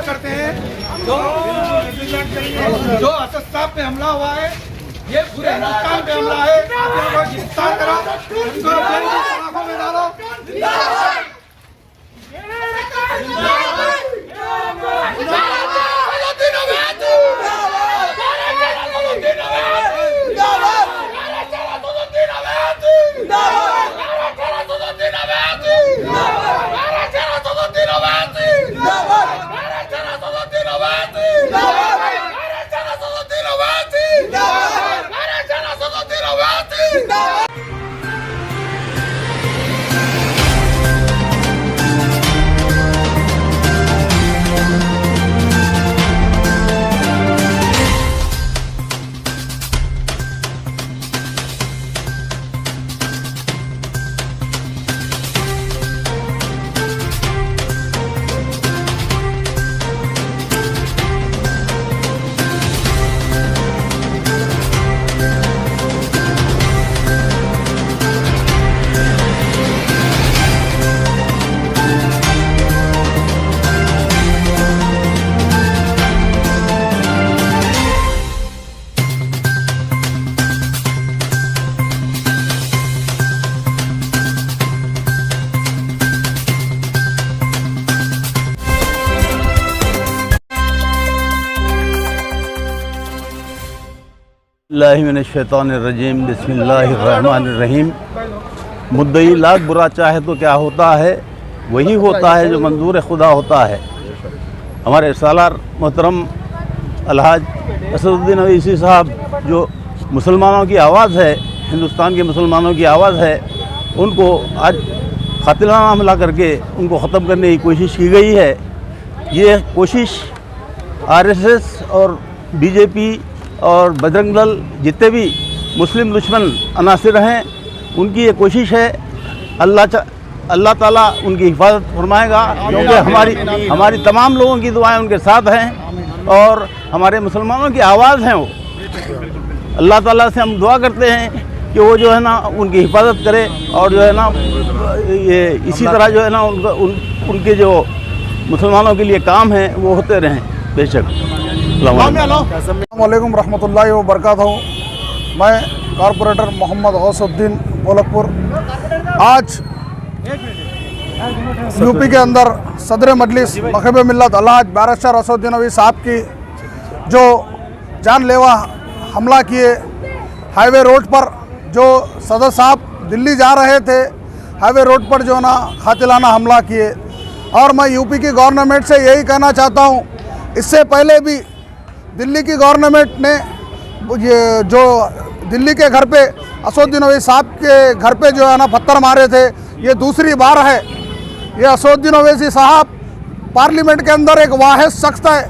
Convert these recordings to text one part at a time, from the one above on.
करते हैं जो असद साहब पे हमला हुआ है, ये पूरे हिंदुस्तान पे हमला है। गिरफ्तार करो, इनको जेल की सलाखों में डालो। बिस्मिल्लाहिर्रहमानिर्रहीम बिस्मिल्लाहिर्रहमानिर्रहीम। मुद्दई लाख बुरा चाहे तो क्या होता है, वही होता है जो मंजूर खुदा होता है। हमारे सालार मोहतरम अलहाज असदुद्दीन अवैसी साहब जो मुसलमानों की आवाज़ है, हिंदुस्तान के मुसलमानों की आवाज़ है, उनको आज कातिलाना हमला करके उनको ख़त्म करने की कोशिश की गई है। ये कोशिश आरएसएस और बीजेपी और बजरंग दल जितने भी मुस्लिम दुश्मन अनासिर हैं, उनकी ये कोशिश है। अल्लाह ताला उनकी हिफाजत फरमाएगा, क्योंकि हमारी तमाम लोगों की दुआएं उनके साथ हैं और हमारे मुसलमानों की आवाज़ हैं वो। अल्लाह ताला से हम दुआ करते हैं कि वो जो है ना उनकी हिफाजत करे और जो है ना ये इसी तरह जो है ना उनके जो मुसलमानों के लिए काम है वो होते रहें बेशक। अस्सलामुअलैकुम रहमतुल्लाहि व बरकातहू। मैं कॉरपोरेटर मोहम्मद गौसुद्दीन गोलकपुर। आज यूपी के अंदर सदर मजलिस मकहब मिल्लत अलहाज बैरिस्टर असदुद्दीन अवैसी साहब की जो जानलेवा हमला किए, हाईवे रोड पर जो सदर साहब दिल्ली जा रहे थे, हाईवे रोड पर जो ना कातिलाना हमला किए। और मैं यूपी की गवर्नमेंट से यही कहना चाहता हूँ, इससे पहले भी दिल्ली की गवर्नमेंट ने ये जो दिल्ली के घर पे असदुद्दीन अवैसी साहब के घर पे जो है ना पत्थर मारे थे, ये दूसरी बार है। ये असदुद्दीन अवैसी साहब पार्लियामेंट के अंदर एक वाहिद शख्स है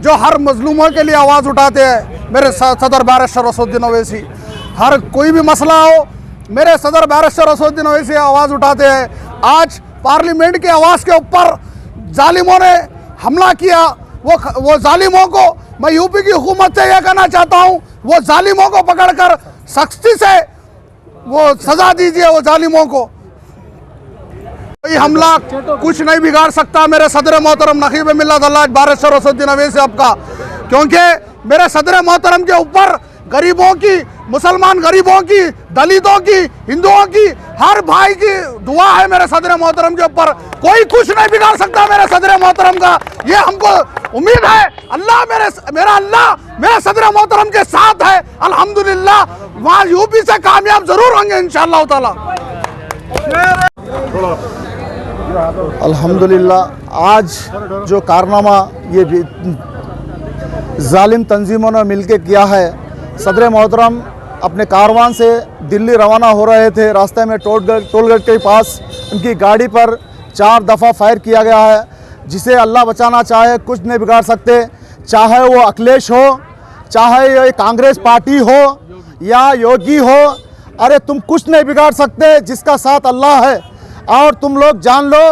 जो हर मजलूमों के लिए आवाज़ उठाते हैं। मेरे सदर बैरिस्टर असदुद्दीन अवैसी, हर कोई भी मसला हो, मेरे सदर बैरिस्टर असदुद्दीन अवैसी आवाज़ उठाते हैं। आज पार्लियामेंट की आवाज़ के ऊपर जालिमों ने हमला किया। वो जालिमों को मैं यूपी की हुकूमत से यह कहना चाहता हूँ, वो जालिमों को पकड़कर सख्ती से वो सज़ा दीजिए। वो जालिमों को कोई हमला कुछ नहीं बिगाड़ सकता मेरे सदर मोहतरम नकीब मिल्लत अलहाज बैरिस्टर असदुद्दीन अवैसी साहब का, क्योंकि मेरे सदर मोहतरम के ऊपर गरीबों की, मुसलमान गरीबों की, दलितों की, हिंदुओं की, हर भाई की दुआ है मेरे सदर मोहतरम के ऊपर। कोई कुछ नहीं बिगाड़ सकता मेरे सदर मोहतरम का। ये हमको उम्मीद है अल्लाह मेरे सदर मोहतरम के साथ है। अल्हम्दुलिल्लाह वहाँ यूपी से कामयाब जरूर होंगे इंशाअल्लाह ताला। अल्हम्दुलिल्लाह आज जो कारनामा ये जालिम तंजीमों ने मिलके किया है, सदर मोहतरम अपने कारवान से दिल्ली रवाना हो रहे थे, रास्ते में टोलगेट के पास उनकी गाड़ी पर 4 दफ़ा फायर किया गया है, जिसे अल्लाह बचाना चाहे कुछ नहीं बिगाड़ सकते। चाहे वो अखिलेश हो, चाहे ये कांग्रेस पार्टी हो या योगी हो, अरे तुम कुछ नहीं बिगाड़ सकते, जिसका साथ अल्लाह है। और तुम लोग जान लो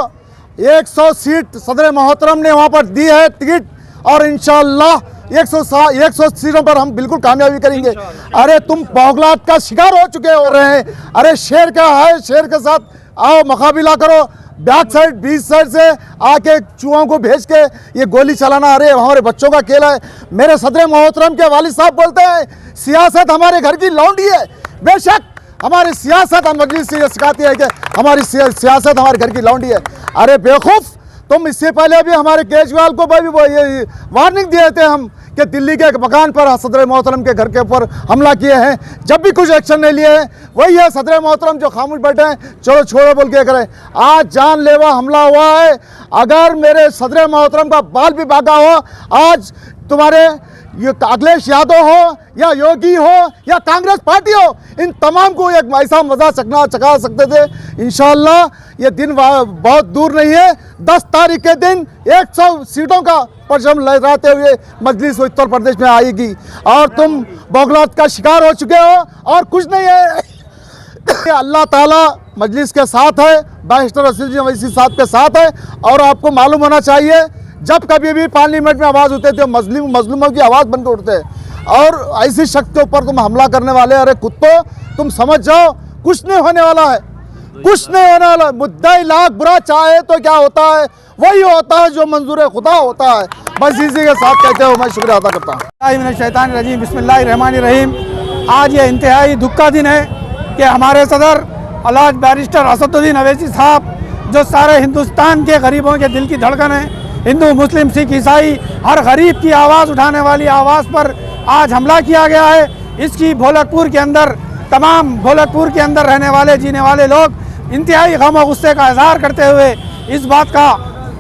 100 सीट सदर मोहतरम ने वहाँ पर दी है टिकट, और इंशाअल्लाह 100 सीटों पर हम बिल्कुल कामयाबी करेंगे। अरे तुम बौखलाहट का शिकार हो चुके हो रहे हैं। अरे शेर क्या है, शेर के साथ आओ मुकाबला करो। बैक साइड 20 साइड से आके चूहों को भेज के ये गोली चलाना, अरे हमारे बच्चों का खेल है। मेरे सदर मोहतरम के वालिद साहब बोलते हैं सियासत हमारे घर की लौंडी है। बेशक हमारी सियासत हम मजलिस से ये सिखाती है कि हमारी सियासत हमारे घर की लौंडी है। अरे बेवकूफ़, तुम इससे पहले भी हमारे केजरीवाल को भी वार्निंग दिए थे हम कि दिल्ली के एक मकान पर सदर मोहतरम के घर के ऊपर हमला किए हैं, जब भी कुछ एक्शन नहीं लिए हैं। वही है सदर मोहतरम जो खामोश बैठे हैं, चलो छोड़ो बोल के करें। आज जानलेवा हमला हुआ है। अगर मेरे सदर मोहतरम का बाल भी भागा हो, आज तुम्हारे ये अखिलेश यादव हो या योगी हो या कांग्रेस पार्टी हो, इन तमाम को एक ऐसा मजा चखा सकते थे। इंशाअल्लाह ये दिन बहुत दूर नहीं है। 10 तारीख के दिन 100 सीटों का परचम लहराते हुए मजलिस उत्तर प्रदेश में आएगी और तुम बौखलाहट का शिकार हो चुके हो और कुछ नहीं है। अल्लाह ताला मजलिस के साथ है, बैरिस्टर असीम अवैसी साहब के साथ है। और आपको मालूम होना चाहिए, जब कभी भी पार्लियामेंट में आवाज़ उठते थे मजलूमों की आवाज़ बनकर उठते हैं और ऐसी शख्स के ऊपर तुम हमला करने वाले। अरे कुत्तो, तुम समझ जाओ कुछ नहीं होने वाला है, कुछ नहीं होने वाला। मुद्दाई लाख बुरा चाहे तो क्या होता है, वही होता है जो मंजूर खुदा होता है। बस इसी के साथ कहते हो मैं शुक्रिया अदा करता हूँ। शैतानिर्रजीम बिस्मिल्लाहिर्रहमानिर्रहीम। आज ये इंतहाई दुख का दिन है कि हमारे सदर अल्लाज बैरिस्टर असदुद्दीन अवैसी साहब, जो सारे हिंदुस्तान के गरीबों के दिल की धड़कन है, हिंदू मुस्लिम सिख ईसाई हर गरीब की आवाज़ उठाने वाली आवाज़ पर आज हमला किया गया है। इसकी भोलकपुर के अंदर तमाम भोलकपुर के अंदर रहने वाले जीने वाले लोग इंतहाई गम और गुस्से का इजहार करते हुए इस बात का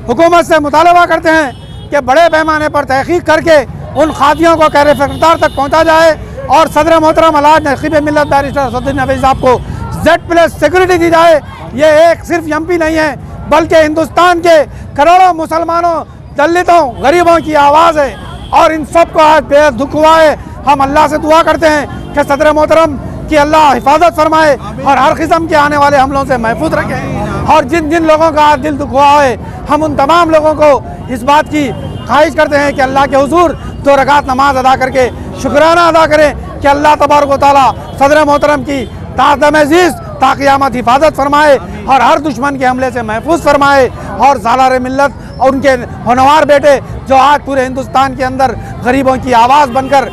हुकूमत से मुतालबा करते हैं कि बड़े पैमाने पर तहकीक करके उन खादियों को कहरे गिरफ्तार तक पहुँचा जाए और सदर मोहतरम अल्लाज नकीब मिल्लत बैरिस्टर असदुद्दीन अवैसी साहब को Z+ सिक्योरिटी दी जाए। ये एक सिर्फ एमपी नहीं है, बल्कि हिंदुस्तान के करोड़ों मुसलमानों, दलितों, गरीबों की आवाज़ है और इन सब को आज बेहद दुख हुआ है। हम अल्लाह से दुआ करते हैं कि सदर मोहतरम की अल्लाह हिफाजत फरमाए और हर किस्म के आने वाले हमलों से महफूज रखें। और जिन जिन लोगों का आज दिल दुख हुआ है, हम उन तमाम लोगों को इस बात की ख्वाहिश करते हैं कि अल्लाह के हुजूर 2 रकात नमाज अदा करके शुक्राना अदा करें कि अल्लाह तबारक व तआला सदर मोहतरम की ताक़त अज़ीज़ ता क़यामत हिफाजत फरमाए और हर दुश्मन के हमले से महफूज फरमाए। और सालार मिल्लत और उनके होनवार बेटे जो आज पूरे हिंदुस्तान के अंदर गरीबों की आवाज़ बनकर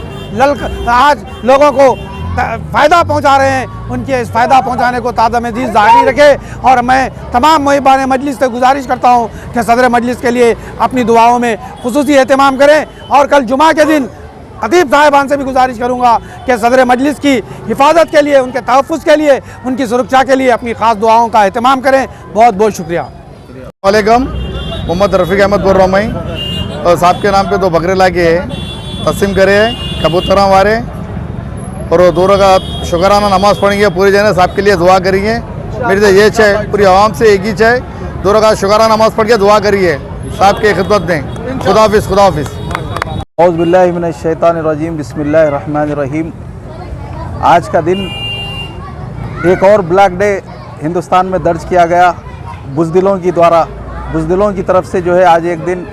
आज लोगों को फ़ायदा पहुंचा रहे हैं, उनके इस फ़ायदा पहुंचाने को ताज़ा मज़ीद जारी रखे। और मैं तमाम मुहिबान मजलिस से गुजारिश करता हूं कि सदर मजलिस के लिए अपनी दुआओं में खुसूसी एहतमाम करें। और कल जुमा के दिन खतीब साहिबान से भी गुजारिश करूंगा कि सदर मजलिस की हिफाजत के लिए, उनके तहफ़्फ़ुज़ के लिए, उनकी सुरक्षा के लिए अपनी ख़ास दुआओं का एहतमाम करें। बहुत बहुत शुक्रिया। वालेकुम, मोहम्मद रफ़ीक अहमद बोल रहा हूँ मैं। और साहब के नाम पे 2 बकरे लाके तस्लीम करे कबूतरा वारे और 2 रकात शुक्राना नमाज़ पढ़ेंगे पूरी जने साहब के लिए दुआ करिए। मेरी तो ये चाहे पूरी आवाम से एक ही चाहे 2 रकात शुक्राना नमाज़ पढ़ के दुआ करिए, साहब की खिदमत दें। खुदा हाफिज़, खुदा हाफिज़। औज़ुबिल्लाहि मिनश्शैतानिर्रजीम बिस्मिल्लाहिर्रहमानिर्रहीम। आज का दिन एक और ब्लैक डे हिंदुस्तान में दर्ज किया गया बुज़दिलों की द्वारा। बुज़दिलों की तरफ से जो है आज एक दिन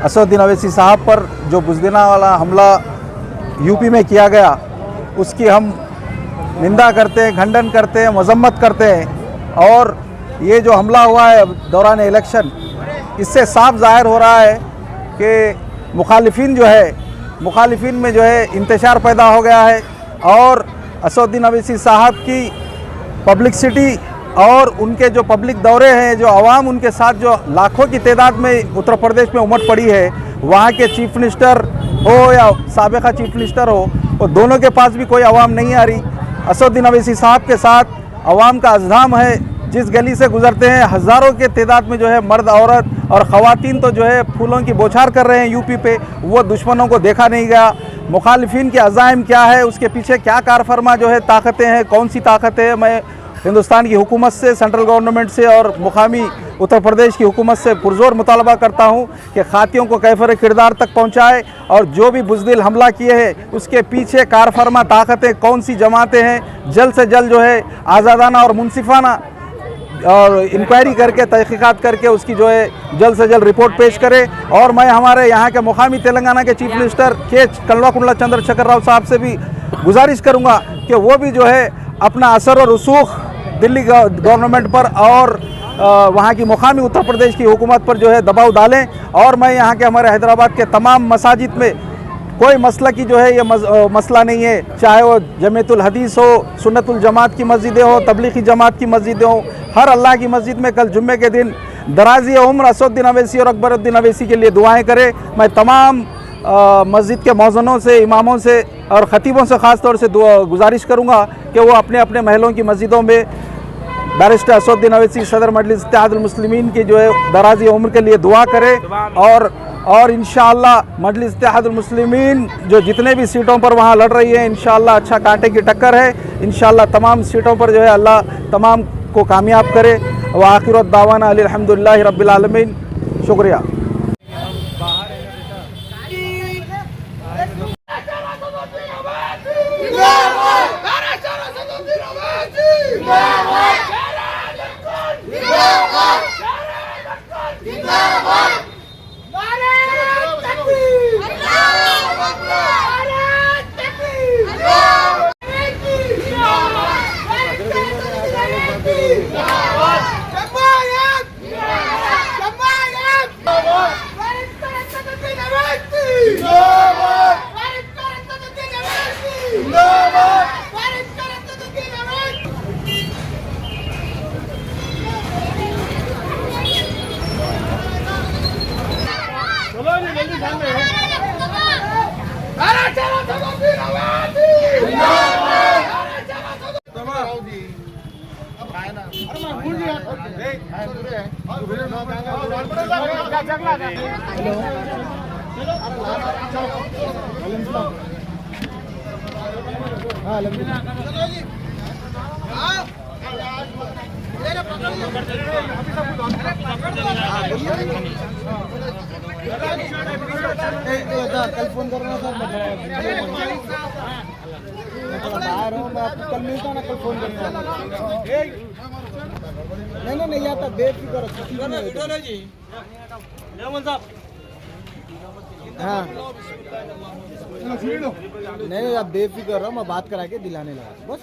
असदुद्दीन अवैसी साहब पर जो बुज़दिला वाला हमला यूपी में किया गया, उसकी हम निंदा करते हैं, खंडन करते हैं, मजम्मत करते हैं। और ये जो हमला हुआ है दौरान इलेक्शन, इससे साफ ज़ाहिर हो रहा है कि मुखालिफिन जो है, मुखालिफिन में जो है इंतशार पैदा हो गया है और असदुद्दीन अवैसी साहब की पब्लिसिटी और उनके जो पब्लिक दौरे हैं, जो आवाम उनके साथ जो लाखों की तादाद में उत्तर प्रदेश में उमड़ पड़ी है, वहाँ के चीफ मिनिस्टर हो या साबिक़ा चीफ मिनिस्टर हो, वो दोनों के पास भी कोई आवाम नहीं आ रही। असदुद्दीन अवैसी साहब के साथ आवाम का अज़्ज़ाम है। जिस गली से गुज़रते हैं हज़ारों के तादाद में जो है मर्द, औरत और ख़वातीन तो जो है फूलों की बौछार कर रहे हैं यूपी पे। वो दुश्मनों को देखा नहीं गया। मुखालिफिन के अज़ाइम क्या है, उसके पीछे क्या कारफरमा जो है ताकतें हैं, कौन सी ताकतें हैं। मैं हिंदुस्तान की हुकूमत से, सेंट्रल गवर्नमेंट से और मुकामी उत्तर प्रदेश की हुकूमत से पुरजोर मुतालबा करता हूँ कि खातियों को कैफर किरदार तक पहुँचाए और जो भी बुज़दिल हमला किए हैं उसके पीछे कारफरमा ताकतें कौन सी जमातें हैं, जल्द से जल्द जो है आज़ादाना और मुनसिफाना और इंक्वायरी करके तहकीकात करके उसकी जो है जल्द से जल्द रिपोर्ट पेश करे। और मैं हमारे यहाँ के मुकामी तेलंगाना के चीफ मिनिस्टर के कल्वाकुंडला चंद्रशेखर राव साहब से भी गुजारिश करूँगा कि वो भी जो है अपना असर और रसूख दिल्ली गवर्नमेंट पर और वहाँ की मुकामी उत्तर प्रदेश की हुकूमत पर जो है दबाव डालें। और मैं यहाँ के हमारे हैदराबाद के तमाम मसाजिद में कोई मसला की जो है ये मसला नहीं है, चाहे वो जमीयतुल हदीस हो, सुन्नतुल जमात की मस्जिदें हो, तबलीगी जमात की मस्जिदें हो, हर अल्लाह की मस्जिद में कल जुम्मे के दिन दराजी उम्र असदुद्दीन अवैसी और अकबरुद्दीन अवैसी के लिए दुआएं करें। मैं तमाम मस्जिद के मौज़नों से, इमामों से और ख़तीबों से ख़ास तौर से गुजारिश करूँगा कि वो अपने अपने महलों की मस्जिदों में बैरिस्टर असदुद्दीन अवैसी सदर मजलिस इत्तेहादुल मुस्लिमीन की जो है दराजी उम्र के लिए दुआ करे। और इंशाअल्लाह मजलिस इत्तेहादुल मुस्लिमीन जो जितने भी सीटों पर वहाँ लड़ रही है इंशाअल्लाह अच्छा कांटे की टक्कर है। इंशाअल्लाह तमाम सीटों पर जो है अल्लाह तमाम को कामयाब करे। व आखिर दावाना अल्हम्दुलिल्लाहि रब्बिल आलमीन। शुक्रिया। कल फोन करना सर, मैं बाहर हूँ, मैं आपको कल मिलता हूँ ना, कल फोन करना। नहीं आता, बेफिक्र हाँ नहीं आप बेफिक्र रहो, मैं बात करा के दिलाने लगा बस।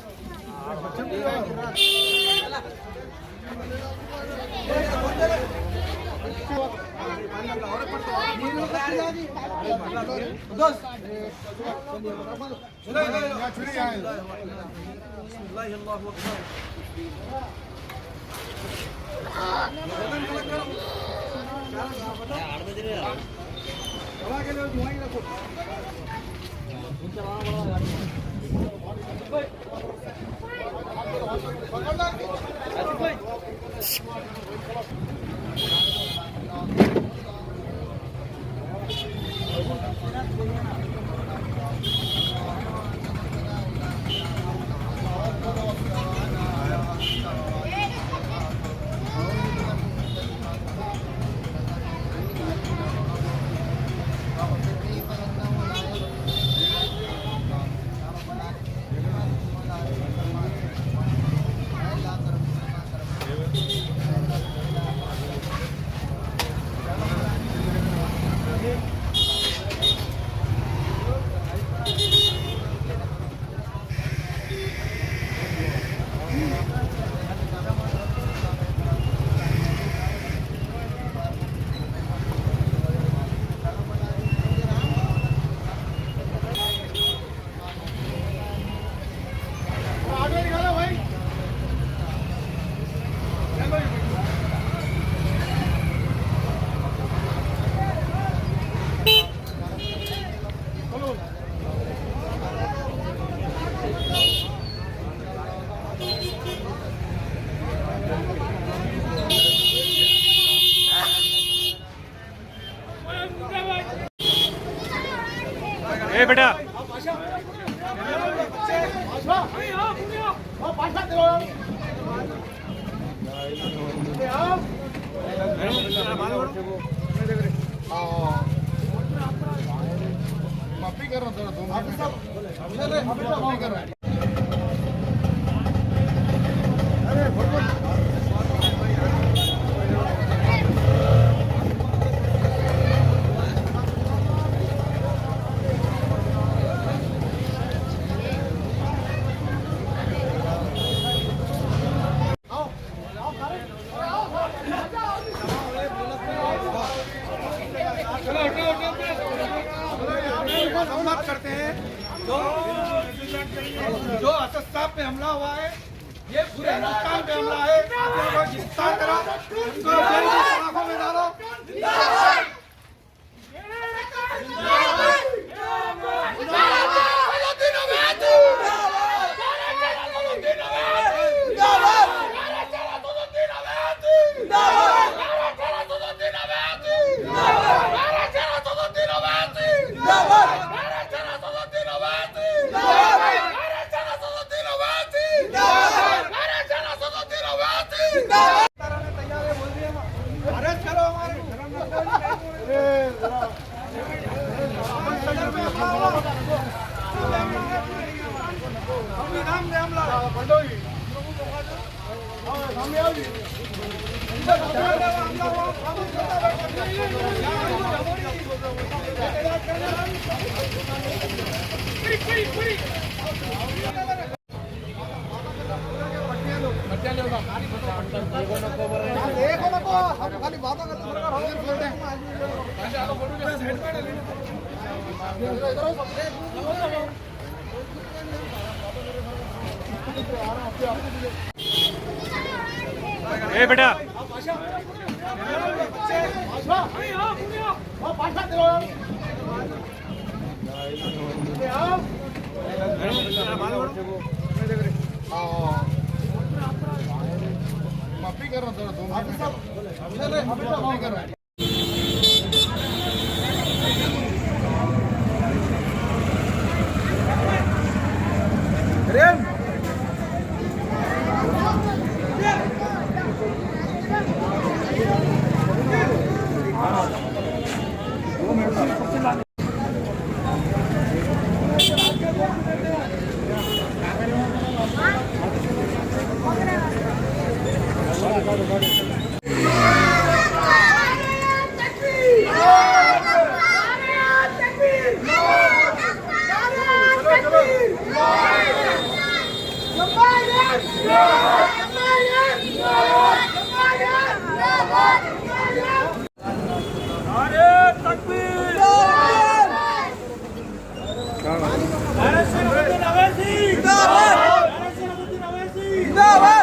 बेटा माफी कर रहा हूँ थोड़ा 2 मिनट हमला हुआ है, ये पूरे हिंदुस्तान पे हमला है। आप लोगों को गिरफ्तार करो, उनको जेल की सलाखों में डालो। अरेस्ट करो हमारे संविधान में हमला बेटा माफी कर रहा हूँ माफी कर रहा हूँ जिंदाबाद